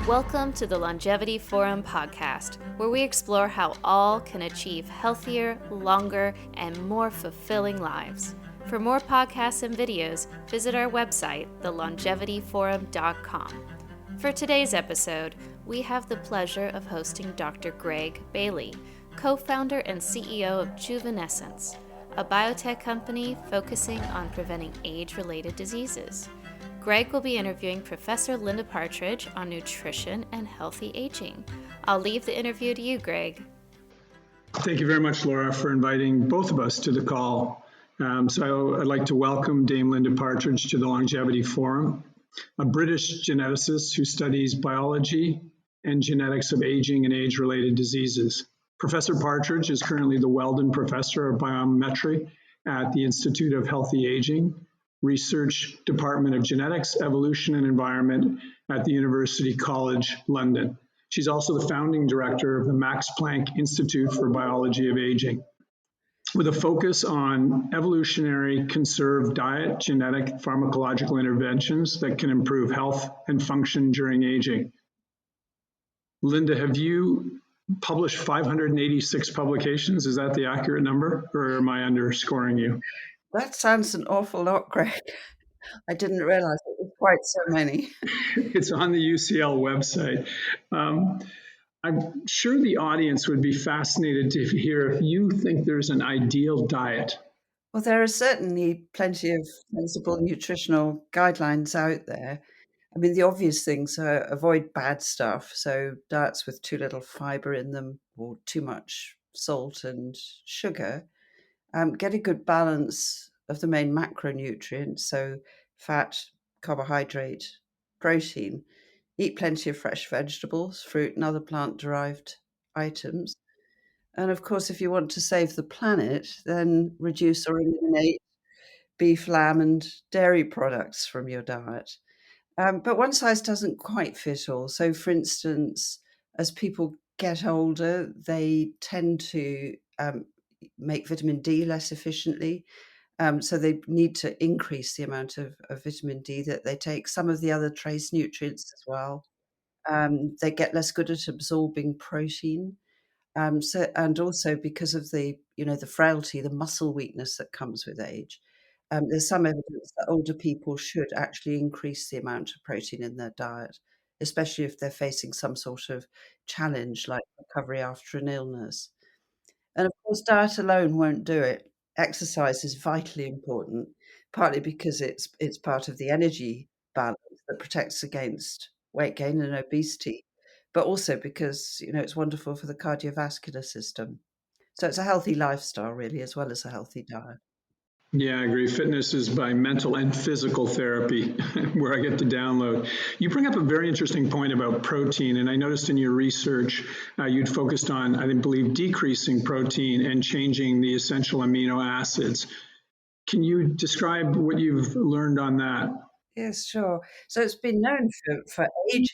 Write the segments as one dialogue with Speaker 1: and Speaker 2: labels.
Speaker 1: Welcome to the Longevity Forum podcast, where we explore how all can achieve healthier, longer, and more fulfilling lives. For more podcasts and videos, visit our website, thelongevityforum.com. For today's episode, we have the pleasure of hosting Dr. Greg Bailey, co-founder and CEO of Juvenescence, a biotech company focusing on preventing age-related diseases. Greg will be interviewing Professor Linda Partridge on nutrition and healthy aging. I'll leave the interview to you, Greg.
Speaker 2: Thank you very much, Laura, for inviting both of us to the call. So I'd like to welcome Dame Linda Partridge to the Longevity Forum, a British geneticist who studies biology and genetics of aging and age-related diseases. Professor Partridge is currently the Weldon Professor of Biometry at the Institute of Healthy Aging, Research Department of Genetics, Evolution and Environment at the University College London. She's also the founding director of the Max Planck Institute for Biology of Aging. With a focus on evolutionary conserved diet, genetic pharmacological interventions that can improve health and function during aging. Linda, have you published 586 publications? Is that the accurate number, or am I underscoring you?
Speaker 3: That sounds an awful lot, Greg. I didn't realize it was quite so many.
Speaker 2: It's on the UCL website. I'm sure the audience would be fascinated to hear if you think there's an ideal diet.
Speaker 3: Well, there are certainly plenty of sensible nutritional guidelines out there. I mean, the obvious things are avoid bad stuff. So diets with too little fiber in them or too much salt and sugar. Get a good balance of the main macronutrients, so fat, carbohydrate, protein. Eat plenty of fresh vegetables, fruit, and other plant-derived items. And of course, if you want to save the planet, then reduce or eliminate beef, lamb, and dairy products from your diet. But one size doesn't quite fit all. So, for instance, as people get older, they tend to make vitamin D less efficiently. So they need to increase the amount of vitamin D that they take. Some of the other trace nutrients as well. They get less good at absorbing protein. And also because of the frailty, the muscle weakness that comes with age. There's some evidence that older people should actually increase the amount of protein in their diet, especially if they're facing some sort of challenge like recovery after an illness. And of course, diet alone won't do it. Exercise is vitally important, partly because it's part of the energy balance that protects against weight gain and obesity, but also because, it's wonderful for the cardiovascular system. So it's a healthy lifestyle, really, as well as a healthy diet.
Speaker 2: Yeah, I agree. Fitness is by mental and physical therapy where I get to download. You bring up a very interesting point about protein, and I noticed in your research you'd focused on, I believe, decreasing protein and changing the essential amino acids. Can you describe what you've learned on that?
Speaker 3: Yes, sure. So it's been known for ages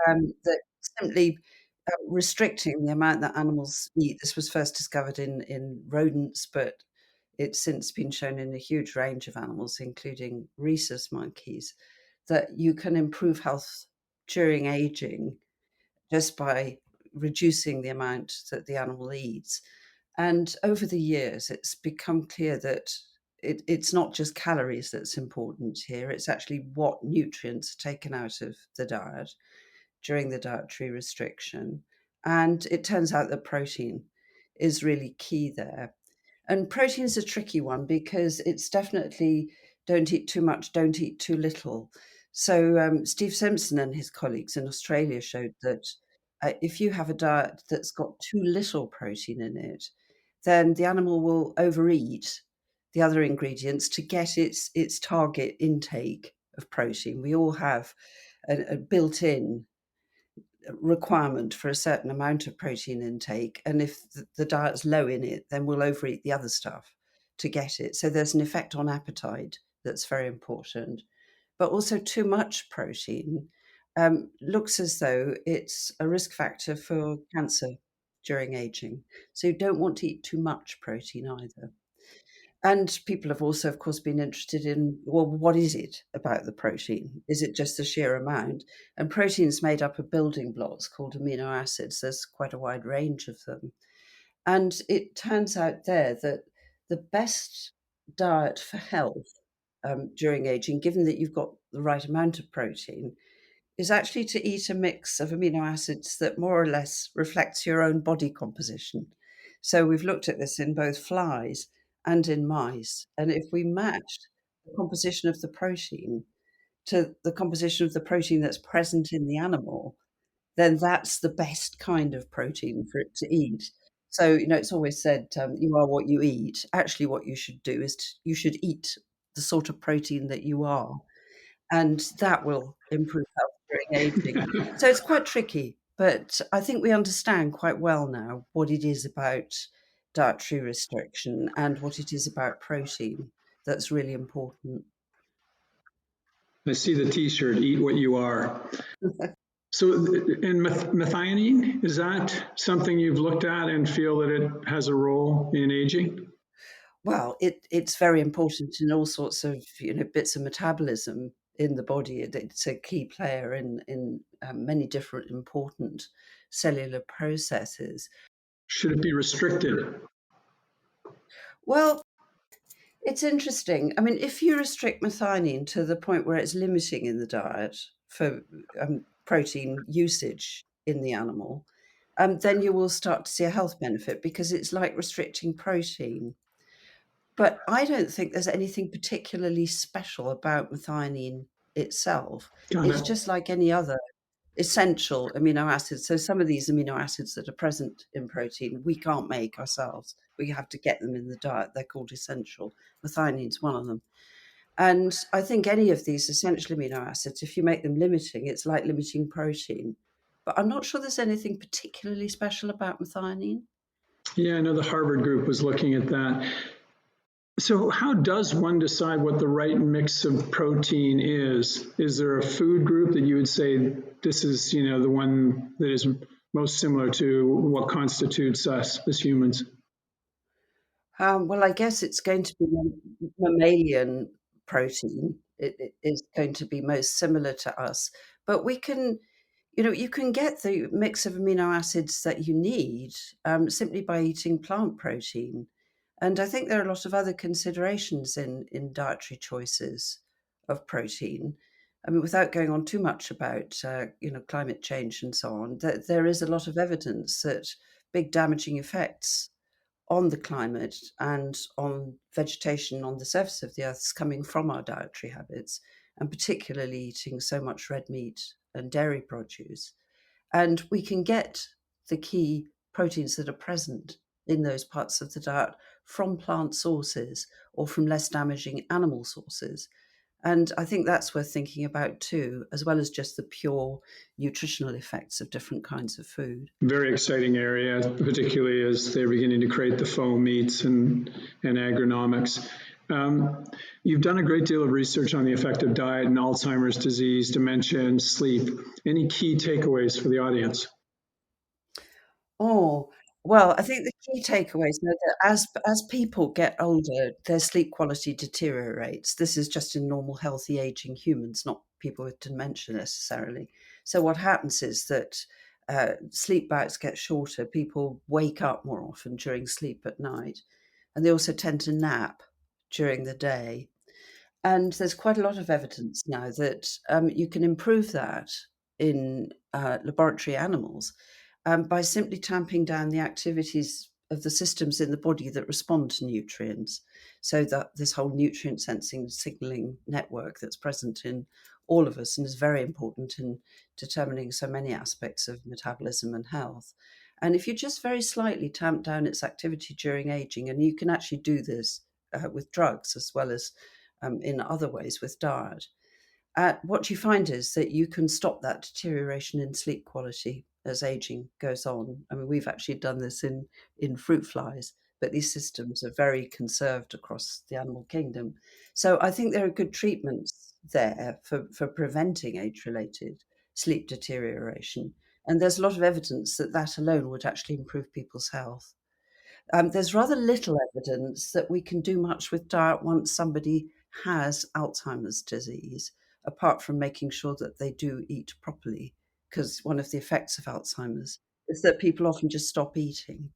Speaker 3: that simply restricting the amount that animals eat, this was first discovered in rodents, but it's since been shown in a huge range of animals, including rhesus monkeys, that you can improve health during aging just by reducing the amount that the animal eats. And over the years, it's become clear that it's not just calories that's important here, it's actually what nutrients are taken out of the diet during the dietary restriction. And it turns out that protein is really key there. And protein is a tricky one because it's definitely don't eat too much, don't eat too little. So Steve Simpson and his colleagues in Australia showed that if you have a diet that's got too little protein in it, then the animal will overeat the other ingredients to get its target intake of protein. We all have a built-in requirement for a certain amount of protein intake, and if the diet's low in it, then we'll overeat the other stuff to get it. So there's an effect on appetite that's very important. But also too much protein looks as though it's a risk factor for cancer during aging. So you don't want to eat too much protein either. And people have also, of course, been interested in, well, what is it about the protein? Is it just the sheer amount? And protein's made up of building blocks called amino acids. There's quite a wide range of them. And it turns out there that the best diet for health during aging, given that you've got the right amount of protein, is actually to eat a mix of amino acids that more or less reflects your own body composition. So we've looked at this in both flies and in mice. And if we matched the composition of the protein to the composition of the protein that's present in the animal, then that's the best kind of protein for it to eat. So, it's always said, you are what you eat. Actually, what you should do is you should eat the sort of protein that you are, and that will improve health during aging. So it's quite tricky, but I think we understand quite well now what it is about dietary restriction and what it is about protein that's really important.
Speaker 2: I see the T-shirt, "Eat what you are." So, and methionine, is that something you've looked at and feel that it has a role in aging?
Speaker 3: Well, it's very important in all sorts of, bits of metabolism in the body. It's a key player in many different important cellular processes.
Speaker 2: Should it be restricted?
Speaker 3: Well, it's interesting. I mean, if you restrict methionine to the point where it's limiting in the diet for protein usage in the animal, then you will start to see a health benefit because it's like restricting protein. But I don't think there's anything particularly special about methionine itself.
Speaker 2: Got
Speaker 3: It's
Speaker 2: it.
Speaker 3: just like any other essential amino acids. So some of these amino acids that are present in protein, we can't make ourselves. We have to get them in the diet. They're called essential. Methionine one of them. And I think any of these essential amino acids, if you make them limiting, it's like limiting protein. But I'm not sure there's anything particularly special about methionine.
Speaker 2: Yeah, I know the Harvard group was looking at that. So how does one decide what the right mix of protein is? Is there a food group that you would say this is, the one that is most similar to what constitutes us as humans?
Speaker 3: Well, I guess it's going to be mammalian protein. It is going to be most similar to us, but you can get the mix of amino acids that you need simply by eating plant protein. And I think there are a lot of other considerations in dietary choices of protein. I mean, without going on too much about climate change and so on, there is a lot of evidence that big damaging effects on the climate and on vegetation on the surface of the earth is coming from our dietary habits, and particularly eating so much red meat and dairy produce. And we can get the key proteins that are present in those parts of the diet from plant sources or from less damaging animal sources. And I think that's worth thinking about too, as well as just the pure nutritional effects of different kinds of food.
Speaker 2: Very exciting area, particularly as they're beginning to create the foam meats and agronomics. You've done a great deal of research on the effect of diet and Alzheimer's disease, dementia, and sleep. Any key takeaways for the audience?
Speaker 3: Oh, well, I think the key takeaways are that as people get older, their sleep quality deteriorates. This is just in normal, healthy aging humans, not people with dementia necessarily. So what happens is that sleep bouts get shorter. People wake up more often during sleep at night, and they also tend to nap during the day. And there's quite a lot of evidence now that you can improve that in laboratory animals by simply tamping down the activities of the systems in the body that respond to nutrients. So that this whole nutrient sensing signaling network that's present in all of us and is very important in determining so many aspects of metabolism and health. And if you just very slightly tamp down its activity during aging, and you can actually do this with drugs as well as in other ways with diet, what you find is that you can stop that deterioration in sleep quality as aging goes on. I mean, we've actually done this in fruit flies, but these systems are very conserved across the animal kingdom. So I think there are good treatments there for preventing age-related sleep deterioration. And there's a lot of evidence that that alone would actually improve people's health. There's rather little evidence that we can do much with diet once somebody has Alzheimer's disease, apart from making sure that they do eat properly, because one of the effects of Alzheimer's is that people often just stop eating.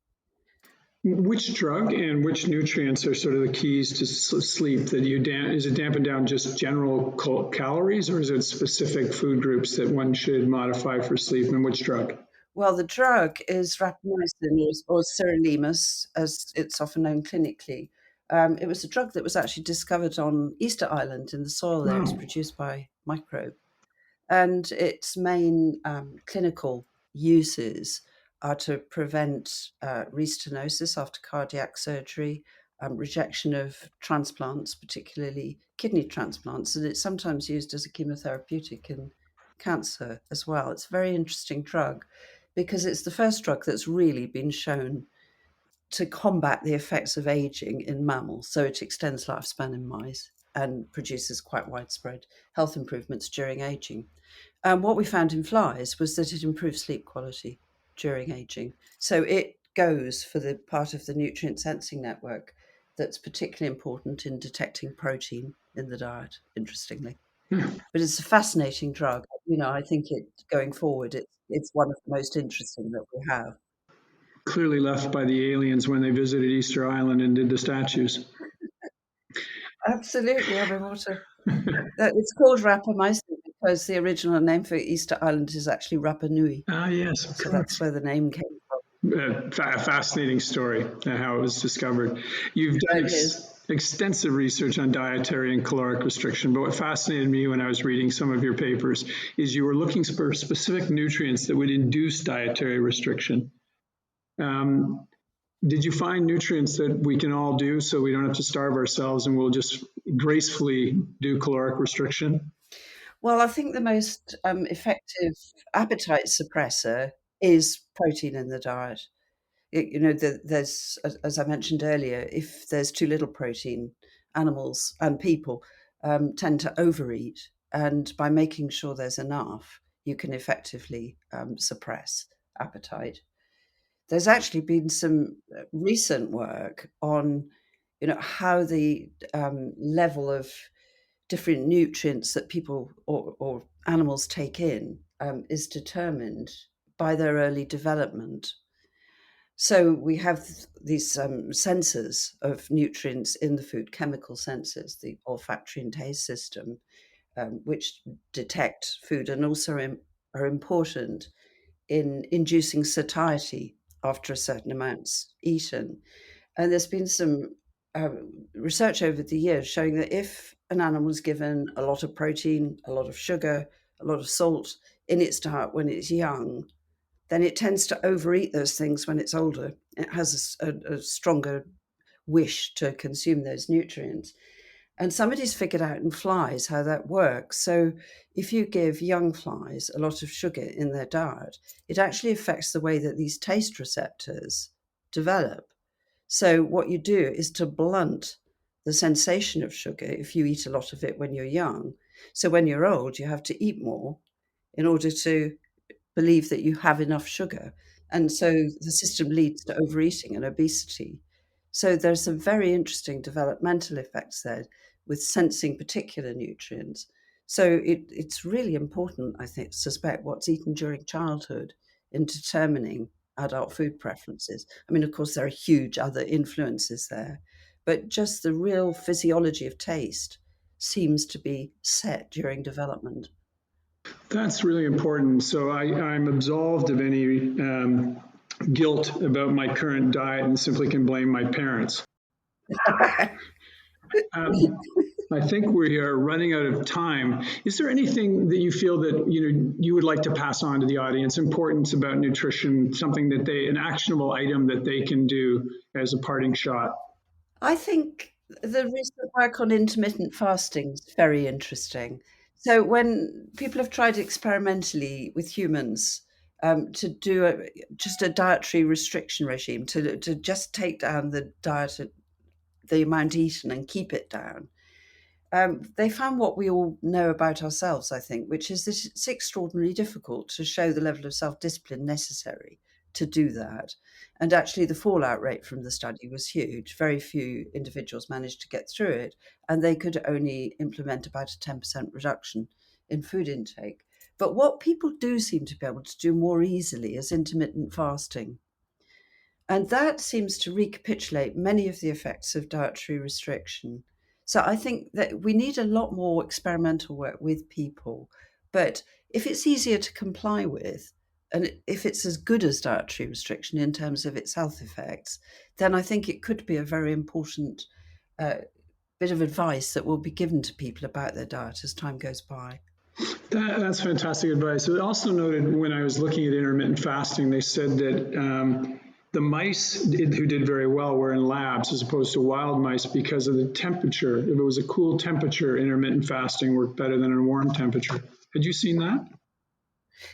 Speaker 2: Which drug and which nutrients are sort of the keys to sleep? That is it dampen down just general calories, or is it specific food groups that one should modify for sleep? And which drug?
Speaker 3: Well, the drug is rapamycin or sirolimus, as it's often known clinically. It was a drug that was actually discovered on Easter Island in the soil there. It was
Speaker 2: Wow.
Speaker 3: produced by microbe. And its main clinical uses are to prevent restenosis after cardiac surgery, rejection of transplants, particularly kidney transplants, and it's sometimes used as a chemotherapeutic in cancer as well. It's a very interesting drug because it's the first drug that's really been shown to combat the effects of aging in mammals. So it extends lifespan in mice and produces quite widespread health improvements during aging. And what we found in flies was that it improves sleep quality during aging. So it goes for the part of the nutrient sensing network that's particularly important in detecting protein in the diet, interestingly. But it's a fascinating drug. I think going forward, it's one of the most interesting that we have.
Speaker 2: Clearly left by the aliens when they visited Easter Island and did the statues.
Speaker 3: Absolutely. I mean, it's called rapamycin because the original name for Easter Island is actually Rapa Nui.
Speaker 2: Ah, yes, of
Speaker 3: So
Speaker 2: course.
Speaker 3: that's where the name came from.
Speaker 2: A fascinating story, how it was discovered. You've done extensive research on dietary and caloric restriction, but what fascinated me when I was reading some of your papers is you were looking for specific nutrients that would induce dietary restriction. Did you find nutrients that we can all do so we don't have to starve ourselves and we'll just gracefully do caloric restriction?
Speaker 3: Well, I think the most effective appetite suppressor is protein in the diet. There's, as I mentioned earlier, if there's too little protein, animals and people tend to overeat. And by making sure there's enough, you can effectively suppress appetite. There's actually been some recent work on, how the level of different nutrients that people or animals take in is determined by their early development. So we have these sensors of nutrients in the food, chemical sensors, the olfactory and taste system, which detect food and also are important in inducing satiety after a certain amount's eaten. And there's been some research over the years showing that if an animal is given a lot of protein, a lot of sugar, a lot of salt in its diet when it's young, then it tends to overeat those things when it's older. It has a stronger wish to consume those nutrients. And somebody's figured out in flies how that works. So if you give young flies a lot of sugar in their diet, it actually affects the way that these taste receptors develop. So what you do is to blunt the sensation of sugar if you eat a lot of it when you're young. So when you're old, you have to eat more in order to believe that you have enough sugar. And so the system leads to overeating and obesity. So there's some very interesting developmental effects there with sensing particular nutrients. So it's really important, I think, to suspect what's eaten during childhood in determining adult food preferences. I mean, of course, there are huge other influences there, but just the real physiology of taste seems to be set during development.
Speaker 2: That's really important. So I'm absolved of any guilt about my current diet and simply can blame my parents. I think we are running out of time. Is there anything that you feel that you would like to pass on to the audience, importance about nutrition, something that an actionable item that they can do as a parting shot?
Speaker 3: I think the recent work on intermittent fasting is very interesting. So when people have tried experimentally with humans to do just a dietary restriction regime, to just take down the diet, the amount eaten and keep it down, they found what we all know about ourselves, I think, which is that it's extraordinarily difficult to show the level of self-discipline necessary to do that. And actually, the fallout rate from the study was huge. Very few individuals managed to get through it, and they could only implement about a 10% reduction in food intake. But what people do seem to be able to do more easily is intermittent fasting. And that seems to recapitulate many of the effects of dietary restriction. So I think that we need a lot more experimental work with people. But if it's easier to comply with, and if it's as good as dietary restriction in terms of its health effects, then I think it could be a very important bit of advice that will be given to people about their diet as time goes by.
Speaker 2: That's fantastic advice. I also noted when I was looking at intermittent fasting, they said that the mice who did very well were in labs as opposed to wild mice because of the temperature. If it was a cool temperature, intermittent fasting worked better than a warm temperature. Had you seen that?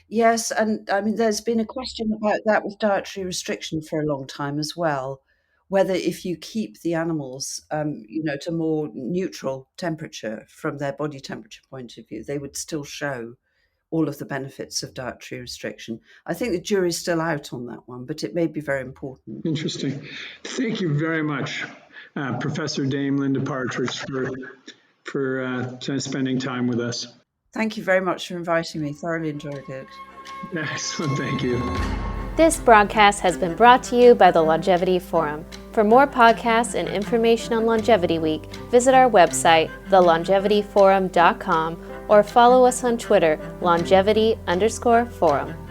Speaker 3: Yes, and I mean, there's been a question about that with dietary restriction for a long time as well, whether if you keep the animals, to more neutral temperature from their body temperature point of view, they would still show all of the benefits of dietary restriction. I think the jury's still out on that one, but it may be very important.
Speaker 2: Interesting. Thank you very much, Professor Dame Linda Partridge, for spending time with us.
Speaker 3: Thank you very much for inviting me. Thoroughly enjoyed it.
Speaker 2: Excellent. Thank you.
Speaker 1: This broadcast has been brought to you by the Longevity Forum. For more podcasts and information on Longevity Week, visit our website, thelongevityforum.com, or follow us on Twitter, longevity_forum.